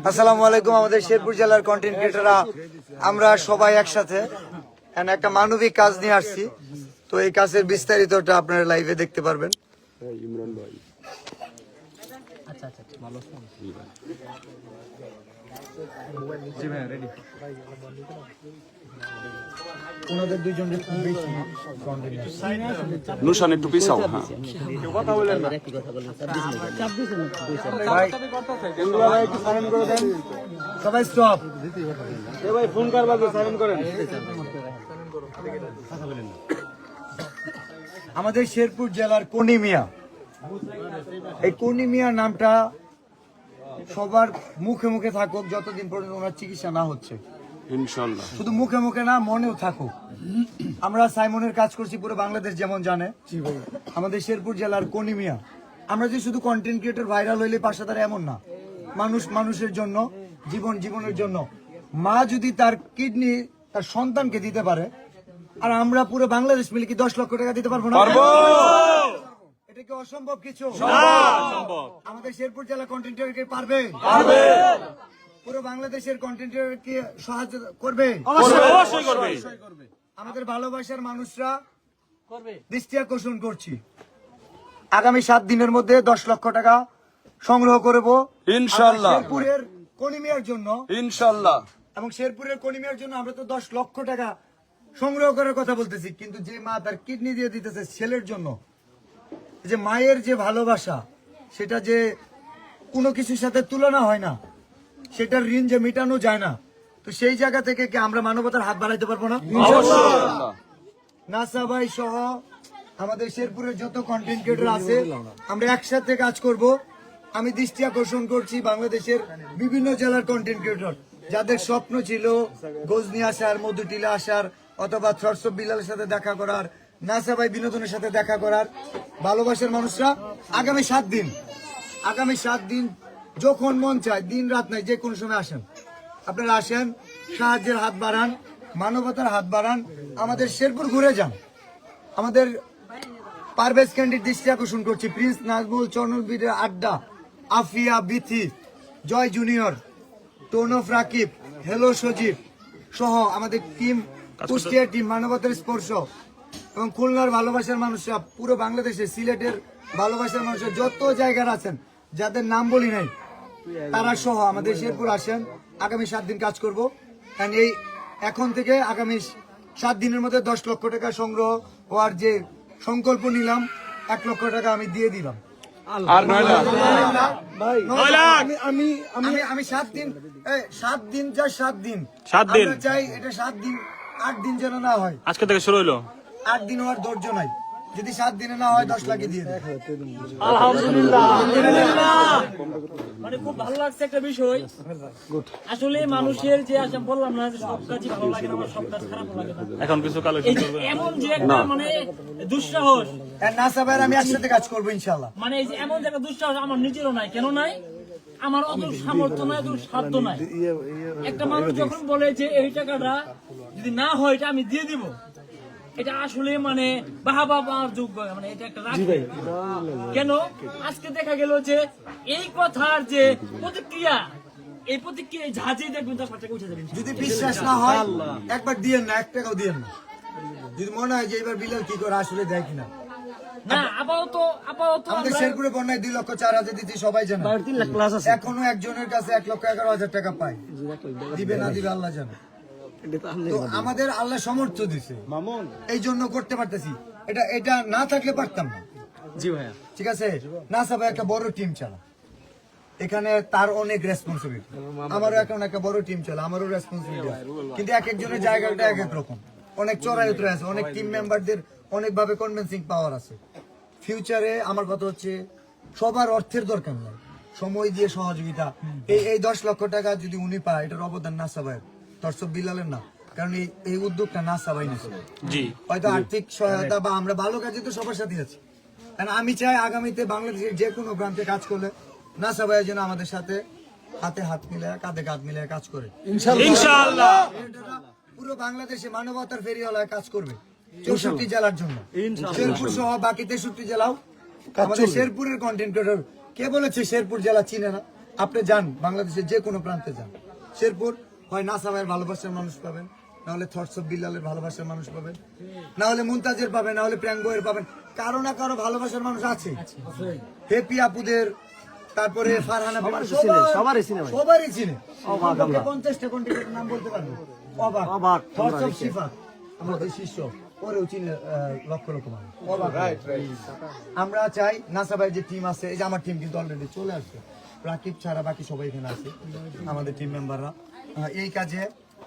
আসসালামু আলাইকুম। আমাদের শেরপুর জেলার কন্টেন্ট ক্রিয়েটররা আমরা সবাই একসাথে একটা মানবিক কাজ নিয়ে আসছি। তো এই কাজের বিস্তারিতটা আপনারা লাইভে দেখতে পারবেন। ইমরান ভাই ওনাদের দুইজনের নুশান একটু পিছাও। হ্যাঁ সবাই স্টপ। ফোন করবা সাইলেন্ট করেন। আমাদের শেরপুর জেলার কনি মিয়া, এই কনি মিয়া নামটা সবার মুখে মুখে থাকুক যতদিন পর্যন্ত ওনার চিকিৎসা না হচ্ছে। ইনশাআল্লাহ শুধু মুখে মুখে না, মনেও থাকুক। আমরা সাইমনের কাজ করছি পুরো বাংলাদেশ যেমন জানে। আমাদের শেরপুর জেলার কনি মিয়া, আমরা যে শুধু কন্টেন্ট ক্রিয়েটর ভাইরাল হইলে পাশে তারা এমন না। মানুষ মানুষের জন্য, জীবনের জন্য। মা যদি তার কিডনি তার সন্তানকে দিতে পারে, আর আমরা পুরো বাংলাদেশ মিলে কি 10 লক্ষ টাকা দিতে পারবো না? এটা কি অসম্ভব কিছু? আমাদের শেরপুর জেলা কন্টেন্ট ক্রিয়েটর পারবে? পুরো বাংলাদেশের কন্টেন্ট ক্রিয়েটর কি সাহায্য করবে? অবশ্যই করবে। আমাদের ভালোবাসার মানুষরা দৃষ্টি আকর্ষণ করছি, আগামী 7 দিনের মধ্যে 10 লক্ষ টাকা সংগ্রহ করব ইনশাআল্লাহ। শেরপুরের কনিমিয়ার জন্য ইনশাআল্লাহ। এবং শেরপুরের কনিমিয়ার জন্য আমরা তো 10 লক্ষ টাকা সংগ্রহ করার কথা বলতেছি, কিন্তু যে মা তার কিডনি দিয়ে দিতেছে ছেলের জন্য, যে মায়ের যে ভালোবাসা সেটা যে কোনো কিছুর সাথে তুলনা হয় না, সেটার ঋণ যে মেটানো যায় না। তো সেই জায়গা থেকে কি আমরা মানবতার হাত বাড়াইতে পারবো না? নাসা ভাই সহ আমাদের শেরপুরের যত কন্টেন্ট ক্রিয়েটর আছে আমরা একসাথে কাজ করব। আমি দৃষ্টি আকর্ষণ করছি বাংলাদেশের বিভিন্ন জেলার কন্টেন্ট ক্রিয়েটর যাদের স্বপ্ন ছিল গজনি আসার, মধুটিলা আসার, অথবা থ্রটস অফ বিলালের সাথে দেখা করার, নাসা ভাই বিনোদনের সাথে দেখা করার, ভালোবাসার মানুষরা আগামী 7 দিন যখন মন চায়, দিন রাত নাই, যে কোনো সময় আসেন। আপনারা আসেন, সাহায্যের হাত বাড়ান, মানবতার হাত বাড়ান, আমাদের শেরপুর ঘুরে যান। আমাদের পারভেজ ক্যান্ডির দৃষ্টি আকর্ষণ করছি, প্রিন্স নাজমুল, চর্ণবীরের আড্ডা, আফিয়া, বিথি, জয় জুনিয়র, টোনফ রাকিব, হেলো সজীব সহ আমাদের টিম, কুষ্টিয়ার টিম, মানবতার স্পর্শ এবং খুলনার ভালোবাসার মানুষরা, পুরো বাংলাদেশে সিলেটের ভালোবাসার মানুষরা যত জায়গার আছেন, যাদের নাম বলি নাই, তারা সহ আমাদের শেরপুর আসেন। আগামী 7 দিন কাজ করব। কারণ এই এখন থেকে আগামী 7 দিনের মধ্যে 10 লক্ষ টাকা সংগ্রহ হওয়ার যে সংকল্প নিলাম, 1 লক্ষ টাকা আমি দিয়ে দিলাম। আর 9 লাখ। আমি 7 দিন যা 7 দিন আমরা চাই, এটা 7 দিন 8 দিন যেন না হয়। আজকে থেকে শুরু হইলো, 8 দিন হওয়ার ধৈর্য নাই। যদি 7 দিনে না হয় 10 লাখে দিয়ে দেয়। আলহামদুলিল্লাহ। মানে খুব ভালো লাগছে একটা বিষয়। আসলে মানুষের যে আশা বললাম না, সব কাজই ভালো লাগে না, আমার সব কাজ খারাপ লাগে না। এখন কিছু কালেকশন করবে, এমন যে একটা মানে দুঃসাহস, নাসা ভাইয়ের আমি একসাথে কাজ করবো ইনশাআল্লাহ। মানে এই যে এমন যে একটা দুঃসাহস আমার নিজেরও নাই। কেন নাই? আমার অত সামর্থ্য নাই, অত সাধ্য নাই। একটা মানুষ যখন বলে যে এই টাকাটা যদি না হয় এটা আমি দিয়ে দিব, এটা আসলে মানে বাহাবা পাওয়ার যোগ্য, মানে এটা একটা রাখি। কেন আজকে দেখা গেল যে এই কথার যে প্রতিক্রিয়া, এই প্রতিক্রিয়া ঝাঁঝে দেখবেন 10 টাকা উঠে যাবেন। যদি বিশ্বাস না হয় একবার দিয়েন না, 1 টাকাও দিয়েন না। যদি মনে হয় যে এবার বিলাল কি করে আসলে দেয় কিনা। না আপাতত আমাদের শেরপুরে বন্যায় 2,04,000 দিতে সবাই জানে। 3 লাখ প্লাস আছে। এখনো একজনের কাছে 1,11,000 টাকা পায়। দিবে না দিবে আল্লাহ জানে। তো আমাদের আল্লাহ সামর্থ্য দিছে, এই জন্য করতে পারতেছি। এটা না থাকলে পারতাম না। জি ভাইয়া, ঠিক আছে। নাসা ভাই একটা বড় টিম চালা, এখানে তার অনেক রেসপন্সিবিলিটি। আমারও এখন একটা বড় টিম চালা, আমারও রেসপন্সিবিলিটি আছে। কিন্তু এক একজনের জায়গাটা এক এক রকম, অনেক চড়াই উতরে আছে, অনেক টিম মেম্বারদের অনেকভাবে কনভিন্সিং পাওয়ার আছে। ফিউচারে আমার কথা হচ্ছে সবার অর্থের দরকার নাই, সময় দিয়ে সহযোগিতা। এই 10 লক্ষ টাকা যদি উনি পায়, এটার অবদান নাসা ভাইয়ের, দর্শক বিলালের না। কারণ এই উদ্যোগটা নাসা ভাই নিয়েছে। হয়তো আর্থিক সহায়তা বা আমরা ভালো কাজে তো সবার সাথে আছি। কারণ আমি চাই আগামীতে বাংলাদেশের যে কোনো প্রান্তে কাজ করলে নাসা ভাইয়ের জন্য আমাদের সাথে হাতে হাত মিলে, কাঁধে কাঁধ মিলে কাজ করে ইনশাআল্লাহ। পুরো বাংলাদেশে মানবতার ফেরিওয়ালায় কাজ করবে 64 জেলার জন্য। শেরপুর সহ বাকি 63 জেলাও আমাদের শেরপুরের কন্টেন্ট ক্রিয়েটর। কে বলেছে শেরপুর জেলা চিনে না? আপনি যান বাংলাদেশের যে কোনো প্রান্তে যান, শেরপুর হয় নাসা ভাইয়ের ভালোবাসার মানুষ পাবেন, না হলে থটস অফ বিল্লালের ভালোবাসার মানুষ পাবেন, না হলে মুনতাজের পাবেন, না হলে প্র্যাঙ্গোয়ের পাবেন। কারো না কারো ভালোবাসার মানুষ আছে। হেপি আপুদের, তারপরে ফারহানা, সবারই চিনে। 50টা কন্ট্রিবিউটর নাম বলতে পারবো। অবাক, থটস অফ শিফা আমাদের শিষ্য, ওরেও চিনে লক্ষ লক্ষ মানুষ। অবাক। আমরা চাই নাসা ভাইয়ের যে টিম আছে, এই যে আমার টিম কিন্তু অলরেডি চলে আসছে, রাকিব ছাড়া বাকি সবাই এখানে আছে, আমাদের টিম মেম্বাররা। এই কাজে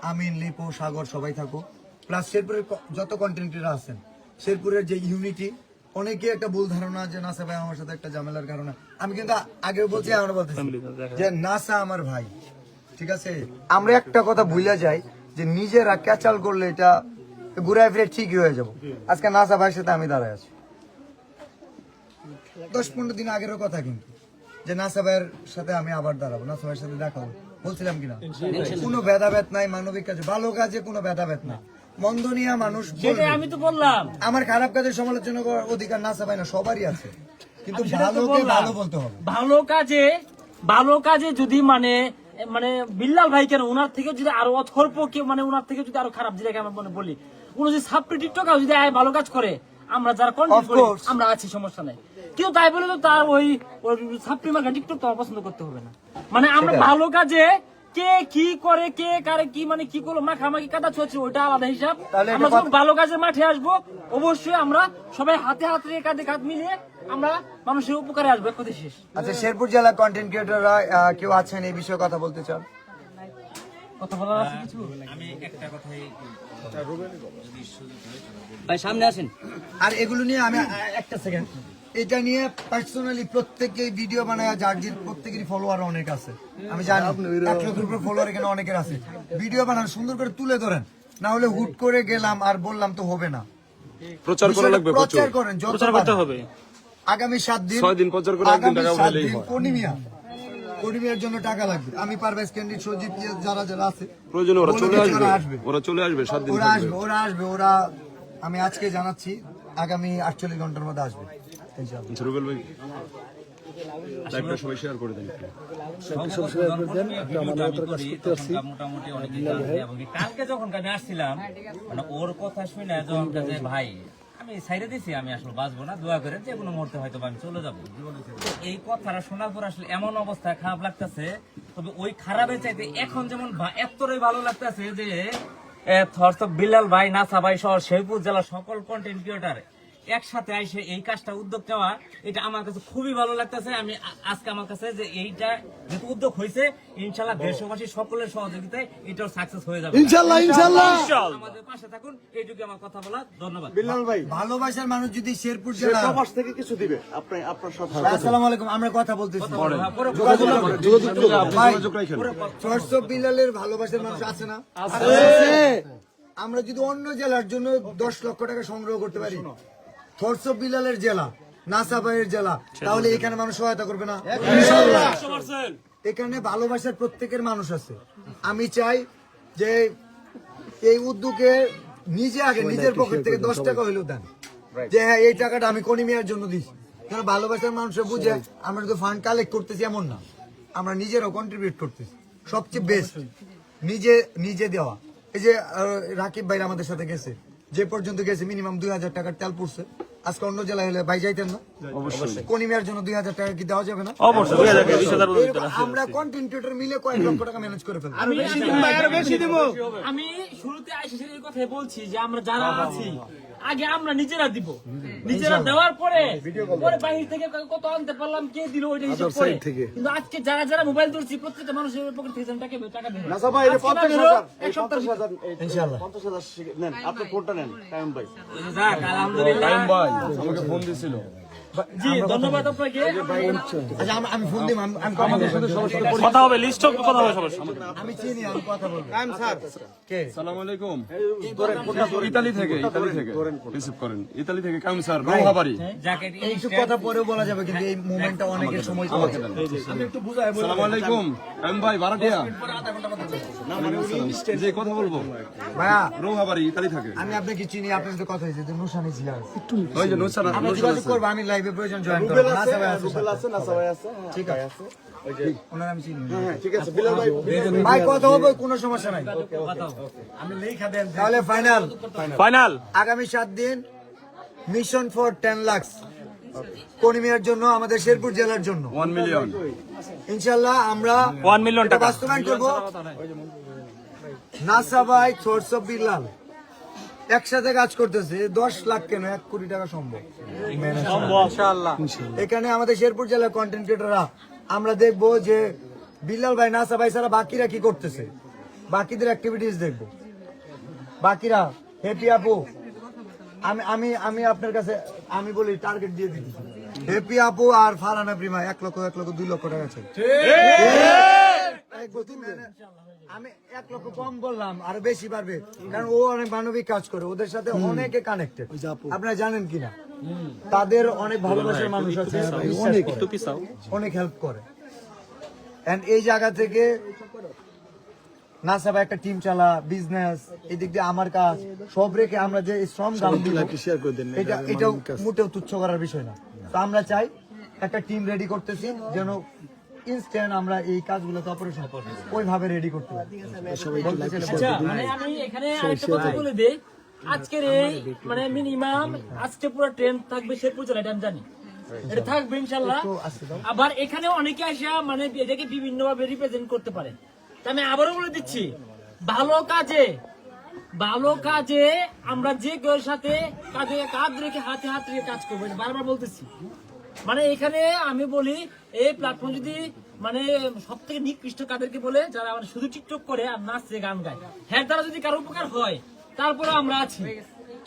আমিন, লিপো, সাগর সবাই থাকো, প্লাস শেরপুরের যত কন্টেন্টেরা আছেন, শেরপুরের যে ইউনিটি, অনেকে একটা ভুল ধারণা যে নাসা ভাই আমার সাথে একটা ঝামেলার কারণে, আমি কিন্তু আগেও বলছি, আমরা বলতেছি যে নাসা আমার ভাই, ঠিক আছে। আমরা একটা কথা ভুলে যাই যে নিজেরা ক্যাচাল করলে এটা ঘুরায় ফিরে ঠিকই হয়ে যাবো। আজকে নাসা ভাইয়ের সাথে আমি দাঁড়ায় আছি, 10-15 দিন আগেরও কথা, কিন্তু যে নাসা ভাইয়ের সাথে আমি আবার দাঁড়াবো, নাসা ভাইয়ের সাথে দেখা হবে, বলছিলাম কিনা। কোনো ভেদাভেদ নাই, মানবিক কাজে, ভালো কাজে কোনো ভেদাভেদ নাই। মন্দ নিয়ে মানুষ বলবে। আমি তো বললাম আমার খারাপ কাজের সমালোচনা করার অধিকার নাসা ভাই না, সবারই আছে, কিন্তু ভালোকে ভালো বলতে হবে। ভালো কাজে যদি মানে বিল্লাল ভাই কেন, ওনার থেকে যদি আরো অথর্প কেউ, মানে ওনার থেকে যদি আরো খারাপ, যেটাকে আমরা বলি, উনি যদি সাপ্রি টিকটকার যদি ভালো কাজ করে, আমরা যারা কন্টেন্ট করি আমরা আছি, সমস্যা নাই। কিন্তু তাই বলে তো তার ওই সাপ্রি মার্কা টিকটক তো পছন্দ করতে হবে না। মানে আমরা ভালো কাজে কে কি করে, কে কারে কি মানে কি করলো, মাখামাখি কাদা ছড়ছে, ওইটা আলাদা হিসাব। আমরা যখন ভালো কাজের মাঠে আসবো, অবশ্যই আমরা সবাই হাতে হাত রেখে, কাঁধে কাঁধ মিলিয়ে আমরা মানুষের উপকারে আসবো, কথা শেষ। আচ্ছা, শেরপুর জেলার কন্টেন্ট ক্রিয়েটররা কেউ আছেন এই বিষয়ে কথা বলতে চান? কথা বলার আছে কিছু? আমি একটা কথাই ভাই সামনে আসেন। আর এগুলো নিয়ে আমি একটা সেকেন্ড, এটা নিয়ে পার্সোনালি প্রত্যেকেই ভিডিও বানায়, যার প্রত্যেকেরই ফলোয়ার অনেক আছে, আমি জানি 1 লক্ষের উপর ফলোয়ার এখানে অনেকের আছে। ভিডিও বানান, সুন্দর করে তুলে ধরেন, না হলে হুট করে গেলাম আর বললাম তো হবে না। প্রচার করা লাগবে, প্রচার করেন, প্রচার করতে হবে। আগামী 7 দিন, 6 দিন প্রচার করে একদিন টাকা উঠাইলেই হয়। কর্মীর জন্য টাকা লাগবে। আমি পারভেজ ক্যান্ডিড, সজীব, যারা যারা আছে প্রয়োজনে ওরা চলে আসবে, ওরা চলে আসবে, 7 দিন আসবে। ওরা আমি আজকে জানাচ্ছি আগামী 48 ঘন্টার মধ্যে আসবে ইনশাআল্লাহ। রুবেল ভাই লাইভটা সবাই শেয়ার করে দেন। মোটামুটি অনেক এবং কালকে যখন আমি আসছিলাম, মানে ওর কথা শুনে যখন যে ভাই আমি সাইডে দিছি, আমি আসলে বাঁচবো না, দোয়া করে যে কোনো মুহূর্তে হয়তো আমি চলে যাবো। এই কথাটা শোনার পর আসলে এমন অবস্থায় খারাপ লাগতেছে, তবে ওই খারাপের চাইতে এখন যেমন এতটাই ভালো লাগতেছে যে থটস অফ বিল্লাল ভাই, নাসা ভাই সহ শেরপুর জেলার সকল কন্টেন্ট ক্রিয়েটর একসাথে আইসে এই কাজটা উদ্যোগ নেওয়া, এটা আমার কাছে খুবই ভালো লাগতেছে। আমি আজকে আমার কাছে যে এইটা যেহেতু উদ্যোগ হয়েছে, ইনশাল্লাহ দেশবাসী সকলের সহযোগিতায় এটাও সাকসেস হয়ে যাবে ইনশাল্লাহ। আমাদের পাশে থাকুন, এইটুকু আমার কথা বলা। ধন্যবাদ। বিল্লাল ভাই, ভালোবাসার মানুষ যদি শেরপুর জেলা থেকে কিছু দিবে, আপনার সাথে। আসসালামু আলাইকুম, আমরা কথা বলতেছি, থটস অফ বিল্লালের ভালোবাসার মানুষ আছে না? আছে। আমরা যদি অন্য জেলার জন্য 10 লক্ষ টাকা সংগ্রহ করতে পারি, থটস অফ বিল্লালের জেলা, নাসা ভাইয়ের জেলা, তাহলে এখানে মানুষ সহায়তা করবে না? ইনশাআল্লাহ। এখানে ভালোবাসার প্রত্যেকের মানুষ আছে। আমি চাই যে এই উদ্যোগে নিজে আগে নিজের পকেট থেকে 10 টাকা হইলেও দেন, যে হ্যাঁ এই টাকাটা আমি কোনি মিয়ার জন্য দিচ্ছি। কারণ ভালোবাসার মানুষের বুঝে আমরা যদি ফান্ড কালেক্ট করতেছি এমন না, আমরা নিজেরাও কন্ট্রিবিউট করতেছি। সবচেয়ে বেস্ট নিজে দেওয়া। এই যে রাকিব ভাই আমাদের সাথে গেছে, যে পর্যন্ত গেছে মিনিমাম 2000 টাকার তেল পড়ছে। আজকে অন্য জেলায় হলে ভাই যাইতেন না? অবশ্যই। কোনিমিয়ার জন্য 2000 টাকা কি দেওয়া যাবে না? অবশ্যই। আমরা কন্টেন্ট ক্রিয়েটর মিলে কয়েক লক্ষ টাকা ম্যানেজ করে ফেলবো। আমি শুরুতে আইসা এই কথাই বলছি যে আমরা যারা আছি আগে আমরা নিজেরা দিব, নিজেরা দেওয়ার পরে বাহির থেকে কত আনতে পারলাম, কে দিল ওইটা হিসাব করে। কিন্তু আজকে যারা যারা মোবাইল ধরছি, প্রত্যেকটা মানুষের পকেট থেকে টাকা দেবে। ইনশাআল্লাহ। আপনি ফোনটা নেন, টাইম ভাই। আলহামদুলিল্লাহ ভাই আমাকে ফোন দিছিল। জি, ধন্যবাদ আপনাকে। আচ্ছা, আমি ফোন দিই, আমি কথা হবে, লিস্ট কথা হবে সবার সাথে। আমি চিনি, আমি কথা বলবো। কে? আসসালামু আলাইকুম। ইতালি থেকে রিসিভ করেন, ইতালি থেকে কাম স্যার, রোহাবাড়ি। এইসব কথা পরে বলা যাবে, কিন্তু এই মোমেন্টটা অনেকের সময় আমি একটু বুঝাই। আসসালামু আলাইকুম কাম ভাই, ভাড়াটিয়া। যে কথা বলবো ভাইয়া রোহা বাড়ি ইতালি থাকে আমি আপনাকে চিনি, আপনার সাথে কথা হয়েছে যে নুসানি জিয়া ওই যে নুসান আমরা যোগাযোগ করবো, আমি লাইভে প্রয়োজন জয়েন করবো। ঠিক আছে, ওনার আমি চিনি। ভাই কথা হবে, কোনো সমস্যা নাই। তাহলে ফাইনাল আগামী 7 দিন মিশন ফর 10 লাখ কর্মীর জন্য, আমাদের শেরপুর জেলার জন্য 1 মিলিয়ন ইনশাল্লাহ আমরা 1 মিলিয়ন টাকা বাস্তবায়ন করবো। নাসা ভাই, সোর্স অফ বিল্লাল একসাথে কাজ করতেছে। 10 লাখ কেন, 1 কোটি টাকা সম্ভব। ইনশাআল্লাহ। এখানে আমাদের শেরপুর জেলার কন্টেন্ট ক্রিয়েটররা আমরা দেখবো যে বিল্লাল ভাই, নাসা ভাই ছাড়া বাকিরা কি করতেছে, বাকিদের অ্যাক্টিভিটিস দেখবো। বাকিরা হ্যাপি আপু, আমি আপনার কাছে আমি বলি টার্গেট দিয়ে দিচ্ছি, হ্যাপি আপু আর ফারহানা প্রিমা 1 লক্ষ 2 লক্ষ টাকা চাই। আমি 1 লক্ষ কম বললাম, আরো বেশি পারবে, কারণ ও অনেক মানবিক কাজ করে, ওদের সাথে অনেকে কানেক্টেড। আপনারা জানেন কিনা, তাদের অনেক ভালোবাসার মানুষ আছে, অনেক হেল্প করে। এন্ড এই জায়গা থেকে নাসা ভাই একটা টিম চালা, বিজনেস, এদিক দিয়ে আমার কাজ সব রেখে আমরা যে শ্রম দাম দিব, এটাও মোটেও তুচ্ছ করার বিষয় না। তো আমরা চাই একটা টিম রেডি করতেছি, যেন ইনস্ট্যান্ট আমরা এই কাজগুলোতে অপারেশন ওইভাবে রেডি করতে পারি। আচ্ছা, মানে আমি এখানে আরেকটা কথা বলে দেই, আজকের এই মানে মিনিমাম আজকে পুরো ট্রেন থাকবে শেরপুর জেলায়, আমি জানি এটা থাকবে ইনশাল্লাহ। আবার এখানে অনেকে আসা মানে এটাকে বিভিন্ন ভাবে রিপ্রেজেন্ট করতে পারে। তা আমি আবারও বলে দিচ্ছি, ভালো কাজে আমরা যে কেউ সাথে কাঁধে কাঁধ রেখে হাতে হাত রেখে কাজ করবো, এটা বারবার বলতেছি। মানে এখানে আমি বলি, এই প্ল্যাটফর্ম যদি মানে সব থেকে নিকৃষ্ট কাদেরকে বলে, যারা মানে শুধু টিকটক করে আর নাচে গান গায়, হ্যাঁ দ্বারা যদি কারো উপকার হয় তারপরে আমরা আছি।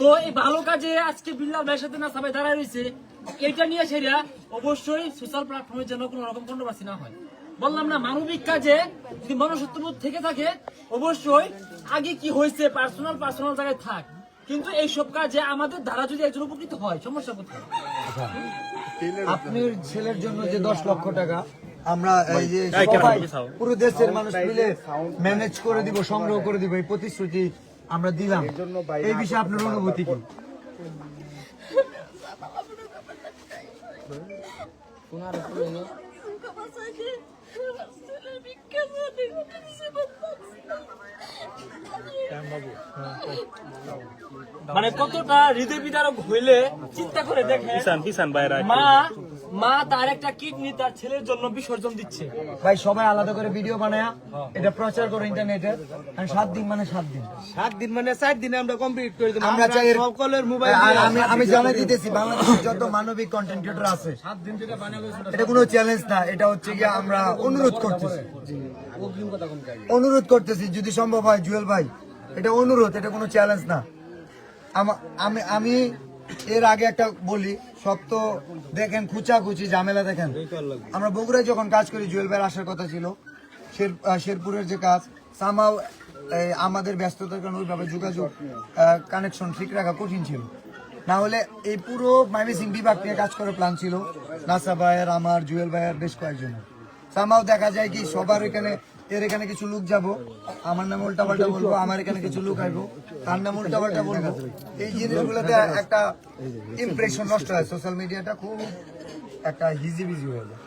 তো এই ভালো কাজে আজকে বিল্লাল ভাইয়ের সাথে না সবাই দাঁড়ায় রয়েছে, এটা নিয়ে সেরা অবশ্যই সোশ্যাল প্ল্যাটফর্মের জন্য কোনো রকম কন্ট্রোভার্সি না হয়। বললাম না, মানবিক কাজে যদি মনুষ্যত্ববোধ থেকে থাকে, অবশ্যই আগে কি হয়েছে পার্সোনাল জায়গায় থাক, কিন্তু এইসব কাজে আমাদের দ্বারা যদি একজন উপকৃত হয়, সমস্যা কোথায়? আপনার ছেলের জন্য যে 10 লক্ষ টাকা আমরা এই যে সবাই পুরো দেশের মানুষ মিলে ম্যানেজ করে দিব, সংগ্রহ করে দিব, এই প্রতিশ্রুতি আমরা দিলাম, এই বিষয়ে আপনার অনুভূতি কি? মানে কতটা হৃদয় বিদারক হইলে চিন্তা করে দেখে, পিছান বাইরে মা তার একটা কিডনি তার ছেলের জন্য বিসর্জন দিচ্ছে। ভাই সবাই আলাদা করে ভিডিও বানায় এটা প্রচার করে ইন্টারনেটে, 7 দিন মানে 7 দিন, 7 দিন মানে 4 দিনে আমরা কমপ্লিট করে দেব। আমরা চাই সকলের মোবাইল আমি জানাই দিতেছি, বাংলাদেশের যত মানবিক কন্টেন্ট ক্রিয়েটর আছে, 7 দিন যেটা বানাবে এটা কোনো চ্যালেঞ্জ না, এটা হচ্ছে কি আমরা অনুরোধ করতেছি যদি সম্ভব হয় জুয়েল ভাই, এটা অনুরোধ, এটা কোনো চ্যালেঞ্জ না। আমি এর আগে একটা বলি, সব তো দেখেন খুচাখুচি ঝামেলা দেখেন, আমরা বগুড়ায় যখন কাজ করি জুয়েল ভাইয়ের আসার কথা ছিল, শেরপুরের যে কাজ সামাও আমাদের ব্যস্ততার কারণে ওইভাবে যোগাযোগ কানেকশন ঠিক রাখা কঠিন ছিল, না হলে এই পুরো মাইমিসিং বিভাগ নিয়ে কাজ করার প্ল্যান ছিল নাসা ভাইয়ের, আমার, জুয়েল ভাইয়ের, বেশ কয়েকজনের। সামাও দেখা যায় কি সবার এখানে, এর এখানে কিছু লোক যাব, আমার নামে উল্টাপাল্টা বলবো, আমার এখানে কিছু লোক আইবো, তার নামে উল্টাপাল্টা বলবো, এই জিনিসগুলোতে একটা ইমপ্রেশন নষ্ট হয়, সোশ্যাল মিডিয়াটা খুব একটা হিজিবিজি হয়ে যায়।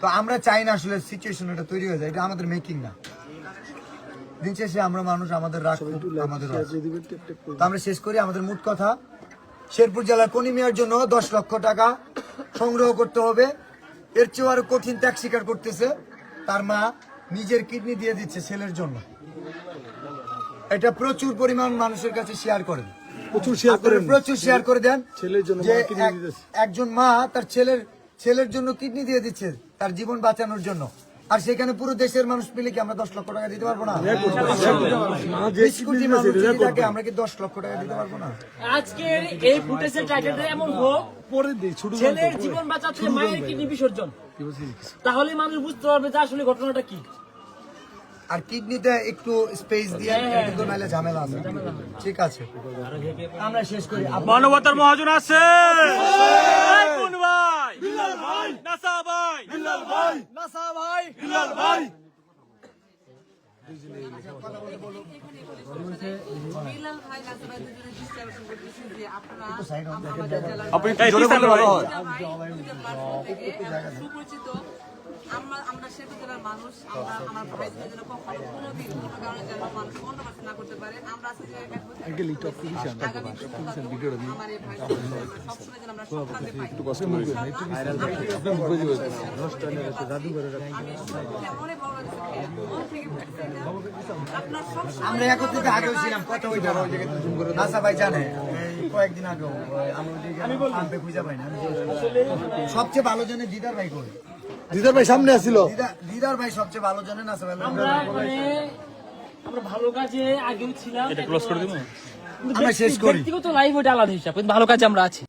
তো আমরা চাই না আসলে সিচুয়েশন এটা তৈরি হয়ে যায়, এটা আমাদের মেকিং না। দিন শেষে আমরা মানুষ, আমাদের রাগ আমাদের, তো আমরা শেষ করি আমাদের মোট কথা, শেরপুর জেলার কোনি মিয়ার জন্য 10 লক্ষ টাকা সংগ্রহ করতে হবে। এর চেয়ে আরো কঠিন ত্যাগ স্বীকার করতেছে, তার মা নিজের কিডনি দিয়ে দিচ্ছে ছেলের জন্য। এটা প্রচুর পরিমাণ মানুষের কাছে শেয়ার করেন, প্রচুর শেয়ার করে দেন, যে একজন মা তার ছেলের জন্য কিডনি দিয়ে দিচ্ছে তার জীবন বাঁচানোর জন্য, আর সেখানে পুরো দেশের মানুষ মিলে কি আমরা 10 লক্ষ টাকা দিতে পারবো না? 20 কোটি মানুষ যদি থাকে, আমরা কি 10 লক্ষ টাকা দিতে পারবো না? আজকের এই ফুটেজের টাইটেলটা এমন হোক, ছেলের জীবন বাঁচাতে মায়ের কিডনি বিসর্জন, তাহলে মানুষ বুঝতে পারবে যে আসলে ঘটনাটা কি। আর কিডনিতে একটু স্পেস দিয়ে, কিন্তু নাহলে ঝামেলা আছে। ঠিক আছে, আমরা শেষ করি। মানবতার মহাজন আছে, কোন ভাই, বিল্লাল ভাই, নাসা ভাই, বিল্লাল ভাই, নাসা ভাই, বিল্লাল ভাই। বিলাল ভাই নাসির ভাই দুজনে দৃষ্টি আকর্ষণ করতেছি যে আপনারা আমাদের জেলার আপনি একটু জোরে বললে ভালো হয়। সুপরিচিত আমরা শেরপুর জেলার মানুষ আমরা আমার ভাইদের জন্য কখনো কোনোদিন কোনো কারণে যেন মানুষ অন্য পাশে না করতে পারে আমরা আজকে যে এক বছর আগামী আমার এই ভাই সবসময় যেন আমরা সফলতা পাই আমি অনেক ভালো লাগছে মন থেকে বলছি এটা। আপনার সবসময় আমরা একত্রিত আগেও ছিলাম কথা ওই ধরো নাসা ভাই জানে এই কয়েকদিন আগেও আমি পাম্পে খুঁজে পাই না সবচেয়ে ভালো জানে দিদার ভাই করে দিদার ভাই সামনে আসছিল দিদার ভাই সবচেয়ে ভালো জানে নাসা ভাই আমরা মানে আমরা ভালো কাজে আগেও ছিলাম এটা ক্লোজ করে দিব আমরা শেষ করি। ব্যক্তিগত লাইফ ওটা আলাদা হিসাব কিন্তু ভালো কাজে আমরা আছি